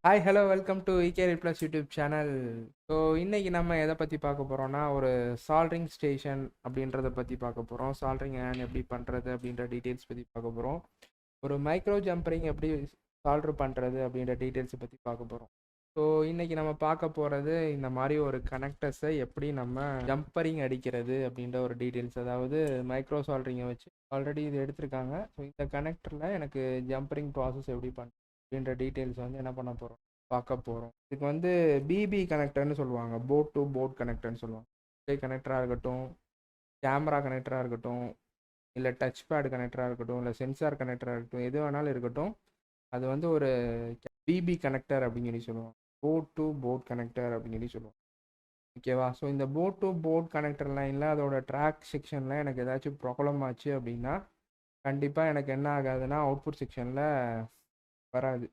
Hi hello welcome to இகேரி plus YouTube channel. So இன்றைக்கி நம்ம எதை பற்றி பார்க்க போகிறோம்னா, ஒரு சால்ட்ரிங் ஸ்டேஷன் அப்படின்றத பற்றி பார்க்க போகிறோம். சால்ட்ரிங் ஏன் எப்படி பண்ணுறது அப்படின்ற டீட்டெயில்ஸ் பற்றி பார்க்க போகிறோம். ஒரு மைக்ரோ ஜம்பரிங் எப்படி சால்ட்ரு பண்ணுறது அப்படின்ற டீட்டெயில்ஸை பற்றி பார்க்க போகிறோம். ஸோ இன்றைக்கி நம்ம பார்க்க போகிறது இந்த மாதிரி ஒரு கனெக்டர்ஸை எப்படி நம்ம ஜம்பரிங் அடிக்கிறது அப்படின்ற ஒரு டீட்டெயில்ஸ். அதாவது மைக்ரோ சால்ட்ரிங்கை வச்சு ஆல்ரெடி இது எடுத்திருக்காங்க. ஸோ இந்த கனெக்டரில் எனக்கு ஜம்பரிங் ப்ராசஸ் எப்படி பண்ணுறது அப்படின்ற டீட்டெயில்ஸ் வந்து என்ன பண்ண போகிறோம், பார்க்க போகிறோம். இதுக்கு வந்து பிபி கனெக்டர்னு சொல்லுவாங்க, போட் டு போட் கனெக்டர்னு சொல்லுவாங்க. கனெக்டராக இருக்கட்டும், கேமரா கனெக்டராக இருக்கட்டும், இல்லை டச் பேட் கனெக்டராக இருக்கட்டும், இல்லை சென்சார் கனெக்டராக இருக்கட்டும், எது வேணாலும் இருக்கட்டும், அது வந்து ஒரு பிபி கனெக்டர் அப்படின்னு சொல்லி சொல்லுவாங்க. போட் டு போட் கனெக்டர் அப்படின்னு சொல்லி சொல்லுவாங்க. ஓகேவா? ஸோ இந்த போட் டு போட் கனெக்டர் லைனில் அதோட ட்ராக் செக்ஷனில் எனக்கு ஏதாச்சும் ப்ராப்ளம் ஆச்சு அப்படின்னா கண்டிப்பாக எனக்கு என்ன ஆகாதுன்னா அவுட்புட் செக்ஷனில் வராது.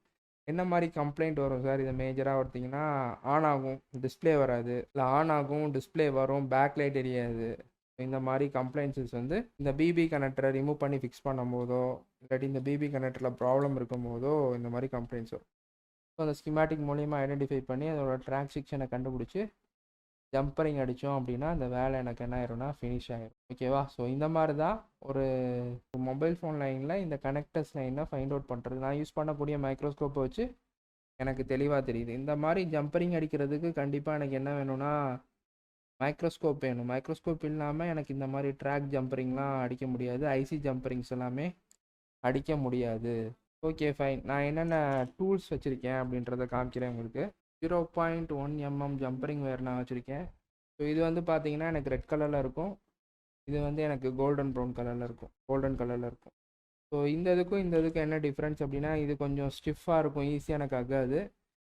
என்ன மாதிரி கம்ப்ளைண்ட் வரும் சார்? இதை மேஜராக பார்த்தீங்கன்னா ஆன் ஆகும், டிஸ்பிளே வராது, இல்லை ஆன் ஆகும், டிஸ்பிளே வரும், பேக் லைட் எரியாது. இந்த மாதிரி கம்ப்ளைண்ட்ஸஸ் வந்து இந்த பிபி கனெக்டரை ரிமூவ் பண்ணி ஃபிக்ஸ் பண்ணும் போதோ, இல்லாட்டி இந்த பிபி கனெக்டரில் ப்ராப்ளம் இருக்கும் போதோ இந்த மாதிரி கம்ப்ளைண்ட்ஸ் வரும். ஸோ அந்த ஸ்கிமேட்டிக் மூலியமாக ஐடென்டிஃபை பண்ணி அதோட ட்ராக் செக்ஷனை கண்டுபிடிச்சி ஜம்பரிங் அடித்தோம் அப்படின்னா அந்த வேலை எனக்கு என்ன ஆயிரும்னா ஃபினிஷ் ஆகிரும். ஓகேவா? ஸோ இந்த மாதிரி தான் ஒரு மொபைல் ஃபோன் லைனில் இந்த கனெக்டர்ஸ் லைனை ஃபைண்ட் அவுட் பண்ணுறது. நான் யூஸ் பண்ணக்கூடிய மைக்ரோஸ்கோப்பை வச்சு எனக்கு தெளிவாக தெரியுது. இந்த மாதிரி ஜம்பரிங் அடிக்கிறதுக்கு கண்டிப்பாக எனக்கு என்ன வேணும்னா மைக்ரோஸ்கோப் வேணும். மைக்ரோஸ்கோப் இல்லாமல் எனக்கு இந்த மாதிரி ட்ராக் ஜம்பரிங்லாம் அடிக்க முடியாது, ஐசி ஜம்பரிங்ஸ் எல்லாமே அடிக்க முடியாது. Okay fine. நான் என்னென்ன டூல்ஸ் வச்சுருக்கேன் அப்படின்றத காமிக்கிறேன் உங்களுக்கு. 0.1 mm ஜம்பரிங் வேர் நான் வச்சுருக்கேன். ஸோ இது வந்து பார்த்தீங்கன்னா எனக்கு ரெட் கலரில் இருக்கும், இது வந்து எனக்கு கோல்டன் கலரில் இருக்கும். ஸோ இந்த இதுக்கும் என்ன டிஃப்ரென்ஸ் அப்படின்னா, இது கொஞ்சம் ஸ்டிஃபாக இருக்கும், ஈஸியாக எனக்கு ஆகாது.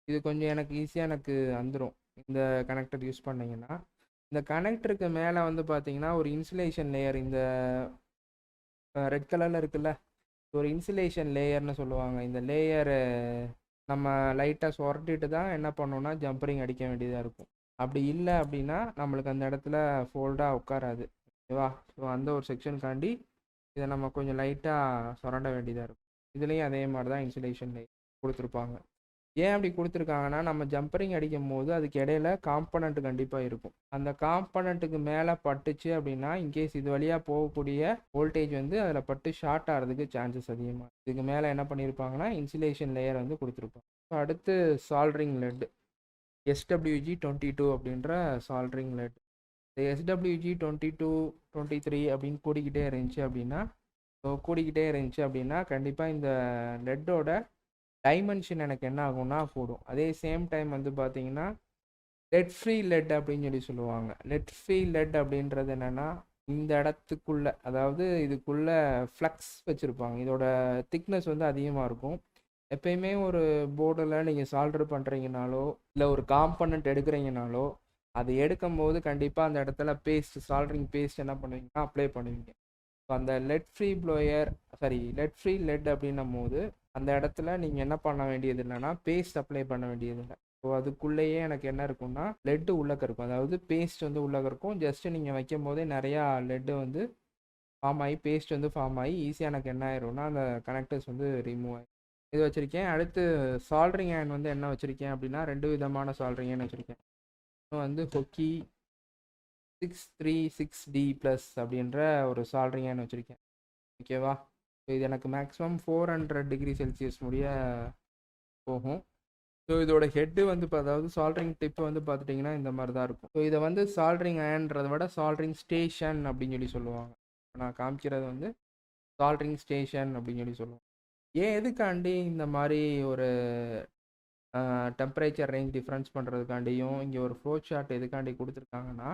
இது கொஞ்சம் எனக்கு ஈஸியாக எனக்கு வந்துடும் இந்த கனெக்டர் யூஸ் பண்ணிங்கன்னா. இந்த கனெக்டருக்கு மேலே வந்து பார்த்தீங்கன்னா ஒரு இன்சுலேஷன் லேயர், இந்த ரெட் கலரில் இருக்குல்ல, ஒரு இன்சுலேஷன் லேயர்னு சொல்லுவாங்க. இந்த லேயரை நம்ம லைட்டாக சுரட்டிட்டு தான் என்ன பண்ணோம்னா ஜம்பரிங் அடிக்க வேண்டியதாக இருக்கும். அப்படி இல்லை அப்படின்னா நம்மளுக்கு அந்த இடத்துல ஃபோல்டாக உட்காராது. ஓகேவா? ஸோ அந்த ஒரு செக்ஷனுக்காண்டி இதை நம்ம கொஞ்சம் லைட்டாக சுரண்ட வேண்டியதாக இருக்கும். இதுலேயும் அதே மாதிரி தான் இன்சுலேஷன் கொடுத்துருப்பாங்க. ஏன் அப்படி கொடுத்துருக்காங்கன்னா, நம்ம ஜம்பரிங் அடிக்கும் போது அதுக்கு இடையில காம்பனண்ட் கண்டிப்பாக இருக்கும். அந்த காம்பனண்ட்டுக்கு மேலே பட்டுச்சு அப்படின்னா இன்கேஸ் இது வழியாக போகக்கூடிய வோல்டேஜ் வந்து அதில் பட்டு ஷார்ட் ஆகிறதுக்கு சான்சஸ் அதிகமாக. இதுக்கு மேலே என்ன பண்ணியிருப்பாங்கன்னா இன்சுலேஷன் லேயர் வந்து கொடுத்துருப்பாங்க. ஸோ அடுத்து சால்ட்ரிங் லெட், SWG22 அப்படின்ற சால்ட்ரிங் லெட். இந்த SWG22, 23 அப்படின்னு கூடிக்கிட்டே இருந்துச்சு அப்படின்னா கண்டிப்பாக இந்த லெட்டோட டைமென்ஷன் எனக்கு என்ன ஆகும்னா கூடும். அதே சேம் டைம் வந்து பார்த்தீங்கன்னா லெட் ஃப்ரீ லெட் அப்படின்னு சொல்லி சொல்லுவாங்க. லெட் ஃப்ரீ லெட் அப்படின்றது என்னென்னா, இந்த இடத்துக்குள்ளே, அதாவது இதுக்குள்ளே ஃப்ளக்ஸ் வச்சுருப்பாங்க. இதோட திக்னஸ் வந்து அதிகமாக இருக்கும். எப்பயுமே ஒரு போர்டில் நீங்கள் சால்டர் பண்ணுறீங்கனாலோ இல்லை ஒரு காம்பனண்ட் எடுக்கிறீங்கனாலோ அது எடுக்கும் போது கண்டிப்பாக அந்த இடத்துல சால்டரிங் பேஸ்ட் என்ன பண்ணுவீங்கன்னா அப்ளை பண்ணுவீங்க. ஸோ அந்த லெட் ஃப்ரீ லெட் அப்படின்னும் போது அந்த இடத்துல நீங்கள் என்ன பண்ண வேண்டியது இல்லைன்னா பேஸ்ட் அப்ளை பண்ண வேண்டியது இல்லை. ஸோ அதுக்குள்ளேயே எனக்கு என்ன இருக்கும்னா லெட்டு உள்ளக்க இருக்கும், அதாவது பேஸ்ட் வந்து உள்ளக்க இருக்கும். ஜஸ்ட்டு நீங்கள் வைக்கும் போதே நிறையா லெட்டு வந்து ஃபார்ம் ஆகி பேஸ்ட் வந்து ஃபார்ம் ஆகி ஈஸியாக எனக்கு என்ன ஆயிரும்னா அந்த கனெக்டர்ஸ் வந்து ரிமூவ் ஆகி இது வச்சுருக்கேன். அடுத்து சால்டரிங் அயன் வந்து என்ன வச்சுருக்கேன் அப்படின்னா 2 விதமான சால்டரிங் அயன் வச்சுருக்கேன். வந்து ஹொக்கி 636D+ அப்படின்ற ஒரு சால்டரிங் அயன் வச்சுருக்கேன். ஓகேவா? ஸோ இது எனக்கு மேக்ஸிமம் 400 டிகிரி செல்சியஸ் முடிய போகும். ஸோ இதோட ஹெட்டு வந்து அதாவது சால்டரிங் டிப்பு வந்து பார்த்துட்டிங்கன்னா இந்த மாதிரி தான் இருக்கும். ஸோ இதை வந்து சால்டரிங் அயன்றதை விட சால்டரிங் ஸ்டேஷன் அப்படின்னு சொல்லி சொல்லுவாங்க. நான் காமிக்கிறது வந்து சால்டரிங் ஸ்டேஷன் அப்படின்னு சொல்லி சொல்லுவாங்க. ஏன் எதுக்காண்டி இந்த மாதிரி ஒரு டெம்பரேச்சர் ரேஞ்ச் டிஃப்ரென்ஸ் பண்ணுறதுக்காண்டியும் இங்கே ஒரு ஃப்ளோ சார்ட் எதுக்காண்டி கொடுத்துருக்காங்கன்னா,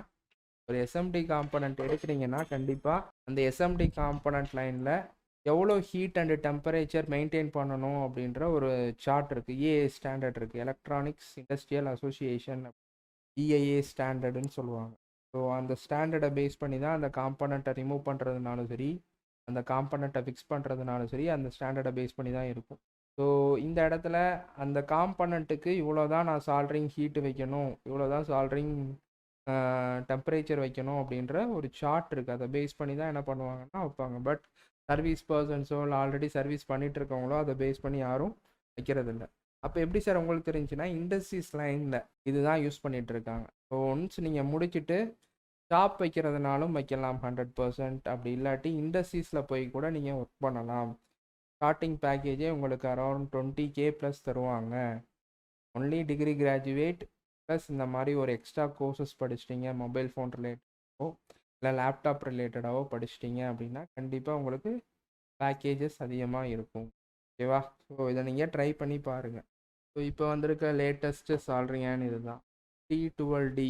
ஒரு எஸ்எம்டி காம்பனண்ட் எடுக்கிறீங்கன்னா கண்டிப்பாக அந்த எஸ்எம்டி காம்பனண்ட் லைனில் எவ்வளோ ஹீட் அண்டு டெம்பரேச்சர் மெயின்டைன் பண்ணணும் அப்படின்ற ஒரு சார்ட் இருக்குது. EIA ஸ்டாண்டர்ட் இருக்குது, எலக்ட்ரானிக்ஸ் இண்டஸ்ட்ரியல் அசோசியேஷன் EIA ஸ்டாண்டர்டுன்னு சொல்லுவாங்க. ஸோ அந்த ஸ்டாண்டர்டை பேஸ் பண்ணி தான் அந்த காம்பனண்ட்டை ரிமூவ் பண்ணுறதுனாலும் சரி, அந்த காம்பனண்ட்டை ஃபிக்ஸ் பண்ணுறதுனாலும் சரி, அந்த ஸ்டாண்டர்டை பேஸ் பண்ணி தான் இருக்கும். ஸோ இந்த இடத்துல அந்த காம்பனண்ட்டுக்கு இவ்வளோ தான் நான் சால்டரிங் ஹீட்டு வைக்கணும், இவ்வளோ தான் சால்டரிங் டெம்பரேச்சர் வைக்கணும் அப்படின்ற ஒரு சார்ட் இருக்குது. அதை பேஸ் பண்ணி தான் என்ன பண்ணுவாங்கன்னா வைப்பாங்க. பட் சர்வீஸ் பர்சன்ஸோ இல்லை ஆல்ரெடி சர்வீஸ் பண்ணிட்டு இருக்கவங்களோ அதை பேஸ் பண்ணி யாரும் வைக்கிறதில்ல. அப்போ எப்படி சார் உங்களுக்கு தெரிஞ்சுன்னா இண்டஸ்ட்ரீஸ் லைனில் இதுதான் யூஸ் பண்ணிட்டு இருக்காங்க. ஸோ ஒன்ஸ் நீங்கள் முடிச்சுட்டு ஷாப் வைக்கிறதுனாலும் வைக்கலாம் 100%. அப்படி இல்லாட்டி இண்டஸ்ட்ரீஸில் போய் கூட நீங்கள் ஒர்க் பண்ணலாம். ஸ்டார்டிங் பேக்கேஜே உங்களுக்கு அரௌண்ட் 20K ப்ளஸ் தருவாங்க. ஒன்லி டிகிரி கிராஜுவேட் ப்ளஸ் இந்த மாதிரி ஒரு எக்ஸ்ட்ரா கோர்சஸ் படிச்சிட்டிங்க, மொபைல் ஃபோன் ரிலேட்டடாவோ இல்லை லேப்டாப் ரிலேட்டடாவோ படிச்சிட்டிங்க அப்படின்னா கண்டிப்பாக உங்களுக்கு பேக்கேஜஸ் அதிகமாக இருக்கும். ஓகேவா? ஸோ இதை நீங்கள் ட்ரை பண்ணி பாருங்கள். ஸோ இப்போ வந்திருக்க லேட்டஸ்ட்டு சால்ரிங்கான இது தான் T12D.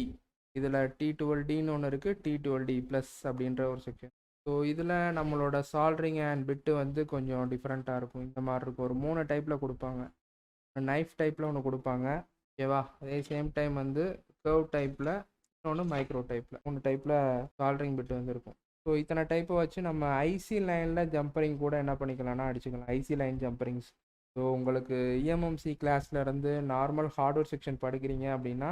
இதில் T12Dன்னு ஒன்று இருக்குது, T12D ப்ளஸ் அப்படின்ற ஒரு செக்ஷன். ஸோ இதில் நம்மளோட சால்ரிங் அண்ட் பிட்டு வந்து கொஞ்சம் டிஃப்ரெண்ட்டாக இருக்கும். இந்த மாதிரி இருக்கும். ஒரு 3 டைப்பில் கொடுப்பாங்க. நைஃப் டைப்பில் ஒன்று கொடுப்பாங்க. ஓகேவா? அதே சேம் டைம் வந்து கர்வ் டைப்பில், இன்னொன்று மைக்ரோ டைப்பில், 3 டைப்பில் சால்ரிங் பிட்டு வந்து இருக்கும். ஸோ இத்தனை டைப்பை வச்சு நம்ம ஐசி லைனில் ஜம்பரிங் கூட என்ன பண்ணிக்கலாம்னா அடிச்சுக்கலாம். IC line jumperings. ஸோ உங்களுக்கு இஎம்எம்சி கிளாஸ்லேருந்து நார்மல் ஹார்ட்வேர் செக்ஷன் படிக்கிறீங்க அப்படின்னா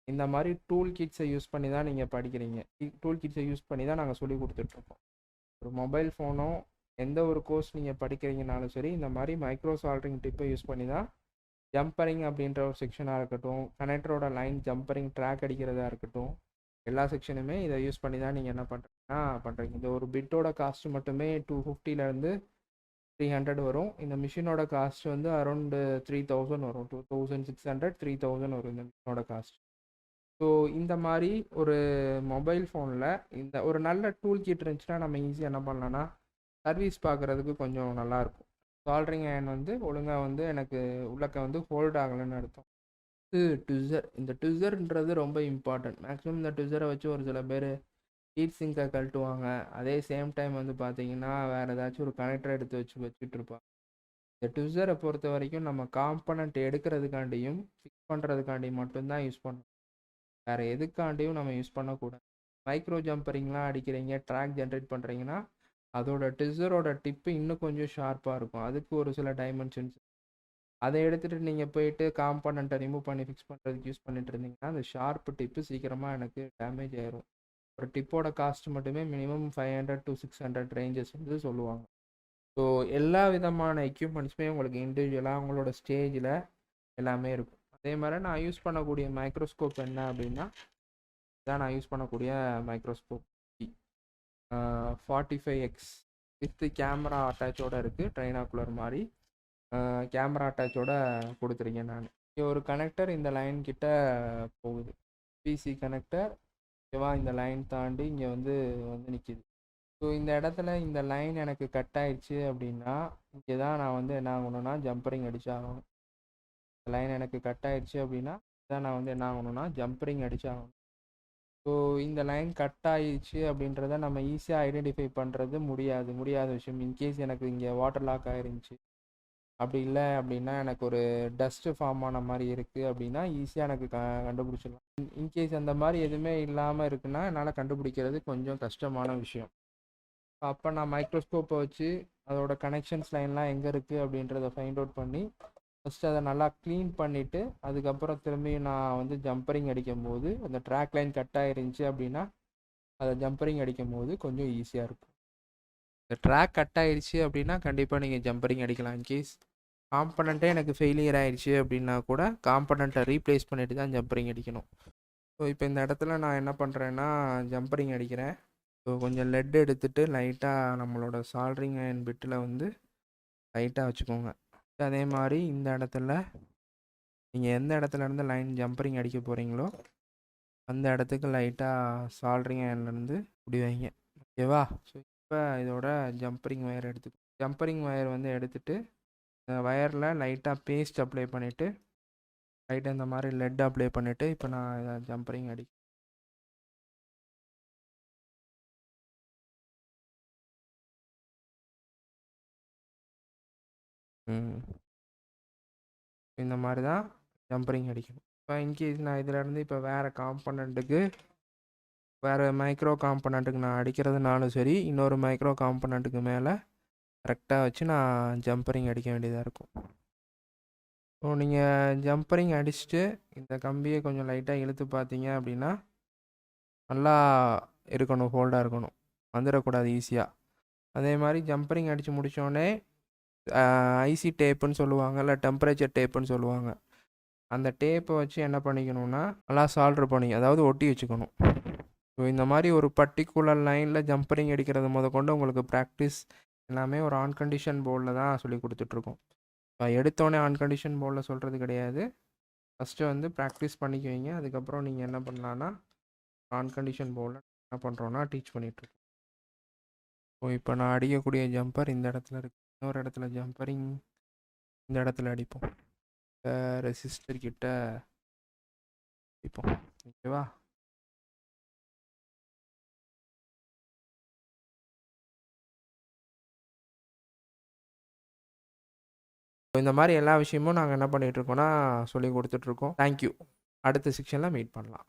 இந்த மாதிரி டூல் கிட்ஸை யூஸ் பண்ணி தான் நீங்கள் படிக்கிறீங்க. டூல் கிட்ஸை யூஸ் பண்ணி தான் நாங்கள் சொல்லி கொடுத்துட்ருக்கோம். ஒரு மொபைல் ஃபோனோ எந்த ஒரு கோர்ஸ் நீங்கள் படிக்கிறீங்கனாலும் சரி இந்த மாதிரி மைக்ரோ சால்ட்ரிங் டிப்பை யூஸ் பண்ணி தான் ஜம்பரிங் அப்படின்ற ஒரு செக்ஷனாக இருக்கட்டும், கனெக்டரோட லைன் ஜம்பரிங் ட்ராக் அடிக்கிறதா இருக்கட்டும், எல்லா செக்ஷனுமே இதை யூஸ் பண்ணி தான் நீங்கள் என்ன பண்ணுறீங்க. இந்த ஒரு பிட்டோட காஸ்ட் மட்டுமே 250லேருந்து 300 வரும். இந்த மிஷினோட காஸ்ட் வந்து அரௌண்ட் 3000 வரும். 2600 3000 வரும் இந்த மிஷினோட காஸ்ட். ஸோ இந்த மாதிரி ஒரு மொபைல் ஃபோனில் இந்த ஒரு நல்ல டூல் கிட் இருந்துச்சுன்னா நம்ம ஈஸியாக என்ன பண்ணலான்னா சர்வீஸ் பார்க்குறதுக்கு கொஞ்சம் நல்லாயிருக்கும். சால்ட்ரிங் அயன் வந்து ஒழுங்காக வந்து எனக்கு உள்ளக்க வந்து ஹோல்ட் ஆகலைன்னு அர்த்தம். ட்விஸர். இந்த ட்விஸர்ன்றது ரொம்ப இம்பார்ட்டன்ட். மேக்ஸிமம் இந்த ட்விஸரை வச்சு ஒரு சில பேர் ஹீட் சிங்கை கழட்டுவாங்க. அதே சேம் டைம் வந்து பார்த்தீங்கன்னா வேறு ஏதாச்சும் ஒரு கனெக்டர் எடுத்து வச்சுட்டு இருப்பாங்க. இந்த ட்விஸரை பொறுத்த வரைக்கும் நம்ம காம்பனண்ட் எடுக்கிறதுக்காண்டியும் ஃபிக்ஸ் பண்ணுறதுக்காண்டியும் மட்டும்தான் யூஸ் பண்ணணும். வேறு எதுக்காண்டியும் நம்ம யூஸ் பண்ணக்கூடாது. மைக்ரோ ஜம்பரிங்லாம் அடிக்கிறீங்க, ட்ராக் ஜென்ரேட் பண்ணுறீங்கன்னா அதோட ட்விஸரோட டிப்பு இன்னும் கொஞ்சம் ஷார்ப்பாக இருக்கும். அதுக்கு ஒரு சில டைமென்ஷன்ஸ். அதை எடுத்துகிட்டு நீங்கள் போயிட்டு காம்பனண்ட்டை ரிமூவ் பண்ணி ஃபிக்ஸ் பண்ணுறதுக்கு யூஸ் பண்ணிட்டு இருந்தீங்கன்னா அந்த ஷார்ப்பு டிப்பு சீக்கிரமாக எனக்கு டேமேஜ் ஆயிரும். ஒரு டிப்போட காஸ்ட் மட்டுமே மினிமம் 500 to 600 ரேஞ்சஸ் வந்து சொல்லுவாங்க. ஸோ எல்லா விதமான எக்யூப்மெண்ட்ஸுமே உங்களுக்கு இண்டிவிஜுவலாக உங்களோட ஸ்டேஜில் எல்லாமே இருக்கும். அதே மாதிரி நான் யூஸ் பண்ணக்கூடிய மைக்ரோஸ்கோப் என்ன அப்படின்னா இதான் நான் யூஸ் பண்ணக்கூடிய மைக்ரோஸ்கோப் 45X வித் கேமரா அட்டாச்சோடு இருக்குது. ட்ரைனாக்குலர் மாதிரி கேமரா அட்டாச்சோட கொடுத்துருக்கேன் நான். இங்கே ஒரு கனெக்டர் இந்த லைன் கிட்ட போகுது, பிசி கனெக்டர். ஓகேவா? இந்த லைன் தாண்டி இங்கே வந்து நிற்கிது. ஸோ இந்த இடத்துல இந்த லைன் எனக்கு கட் ஆயிடுச்சு அப்படின்னா இங்கே தான் நான் வந்து என்ன ஆகணும்னா ஜம்பரிங் அடிச்சாகணும். இந்த லைன் எனக்கு கட் ஆயிடுச்சு அப்படின்னா இதான் நான் வந்து என்ன ஆகணும்னா ஜம்பரிங் அடிச்சாகணும். ஸோ இந்த லைன் கட் ஆயிடுச்சு அப்படின்றத நம்ம ஈஸியாக ஐடென்டிஃபை பண்ணுறது முடியாத விஷயம். இன்கேஸ் எனக்கு இங்கே வாட்டர் லாக் ஆயிருந்துச்சு, அப்படி இல்லை அப்படின்னா எனக்கு ஒரு டஸ்ட்டு ஃபார்ம் ஆன மாதிரி இருக்குது அப்படின்னா ஈஸியாக எனக்கு கண்டுபிடிச்சிடலாம். இன்கேஸ் அந்த மாதிரி எதுவுமே இல்லாமல் இருக்குன்னா என்னால் கண்டுபிடிக்கிறது கொஞ்சம் கஷ்டமான விஷயம். அப்போ நான் மைக்ரோஸ்கோப்பை வச்சு அதோட கனெக்ஷன்ஸ் லைன்லாம் எங்கே இருக்குது அப்படின்றத ஃபைண்ட் அவுட் பண்ணி ஃபஸ்ட்டு அதை நல்லா க்ளீன் பண்ணிவிட்டு அதுக்கப்புறம் திரும்பி நான் வந்து ஜம்பரிங் அடிக்கும் போது அந்த ட்ராக் லைன் கட் ஆயிருந்துச்சு அப்படின்னா அதை ஜம்பரிங் அடிக்கும் போது கொஞ்சம் ஈஸியாக இருக்கும். இந்த ட்ராக் கட் ஆயிடுச்சு அப்படின்னா கண்டிப்பாக நீங்கள் ஜம்பரிங் அடிக்கலாம். இன்கேஸ் காம்பனண்ட்டே எனக்கு ஃபெயிலியர் ஆயிடுச்சு அப்படின்னா கூட காம்பனண்ட்டை ரீப்ளேஸ் பண்ணிட்டு தான் ஜம்பரிங் அடிக்கணும். ஸோ இப்போ இந்த இடத்துல நான் என்ன பண்ணுறேன்னா ஜம்பரிங் அடிக்கிறேன். ஸோ கொஞ்சம் லெட் எடுத்துகிட்டு லைட்டாக நம்மளோட சால்ட்ரிங் அயன் பிட்டில் வந்து லைட்டாக வச்சுக்கோங்க. அதே மாதிரி இந்த இடத்துல நீங்கள் எந்த இடத்துல இருந்து லைன் ஜம்பரிங் அடிக்க போகிறீங்களோ அந்த இடத்துக்கு லைட்டாக சால்ட்ரிங் அயன்லேருந்து இப்படி வைங்க. ஓகேவா? ஸோ இப்போ இதோட ஜம்பரிங் ஒயர் ஜம்பரிங் ஒயர் வந்து எடுத்துகிட்டு வயரில் லைட்டாக பேஸ்ட் அப்ளை பண்ணிவிட்டு லைட்டாக இந்த மாதிரி லெட் அப்ளை பண்ணிவிட்டு இப்போ நான் இதை ஜம்பரிங் இந்த மாதிரி தான் ஜம்பரிங் அடிக்கணும். இப்போ இன்கேஸ் நான் இதிலேருந்து இப்போ வேறு காம்பனண்ட்டுக்கு வேறு மைக்ரோ காம்பனண்ட்டுக்கு நான் அடிக்கிறதுனாலும் சரி இன்னொரு மைக்ரோ காம்பனண்ட்டுக்கு மேலே கரெக்டாக வச்சு நான் ஜம்பரிங் அடிக்க வேண்டியதாக இருக்கும். ஸோ நீங்கள் ஜம்பரிங் அடிச்சுட்டு இந்த கம்பியை கொஞ்சம் லைட்டாக இழுத்து பார்த்தீங்க அப்படின்னா நல்லா இருக்கணும், ஹோல்டாக இருக்கணும், வந்துடக்கூடாது ஈஸியாக. அதே மாதிரி ஜம்பரிங் அடித்து முடித்தோடனே ஐசி டேப்புன்னு சொல்லுவாங்க, இல்லை டெம்பரேச்சர் டேப்புன்னு சொல்லுவாங்க. அந்த டேப்பை வச்சு என்ன பண்ணிக்கணும்னா நல்லா சால்டர் பண்ணி, அதாவது ஒட்டி வச்சுக்கணும். ஸோ இந்த மாதிரி ஒரு பர்டிகுலர் லைனில் ஜம்பரிங் அடிக்கிறது கொண்டு உங்களுக்கு ப்ராக்டிஸ் எல்லாமே ஒரு ஆன் கண்டிஷன் போர்டில் தான் சொல்லி கொடுத்துட்ருக்கோம். எடுத்தோடனே ஆன் கண்டிஷன் போர்டில் சொல்கிறது கிடையாது. ஃபஸ்ட்டு ப்ராக்டிஸ் பண்ணிக்குவீங்க. அதுக்கப்புறம் நீங்கள் என்ன பண்ணலான்னா ஆன் கண்டிஷன் போர்டில் என்ன பண்ணுறோன்னா டீச் பண்ணிகிட்ருக்கோம். ஸோ இப்போ நான் அடிக்கக்கூடிய ஜம்பர் இந்த இடத்துல இருக்குது. இன்னொரு இடத்துல ஜம்பரிங் இந்த இடத்துல அடிப்போம். ரெசிஸ்டர் கிட்ட அடிப்போம். ஓகேவா? இந்த மாதிரி எல்லா விஷயமும் நாங்கள் என்ன பண்ணிகிட்ருக்கோன்னா சொல்லி கொடுத்துட்ருக்கோம். தேங்க்யூ. அடுத்த செக்ஷனில் மீட் பண்ணலாம்.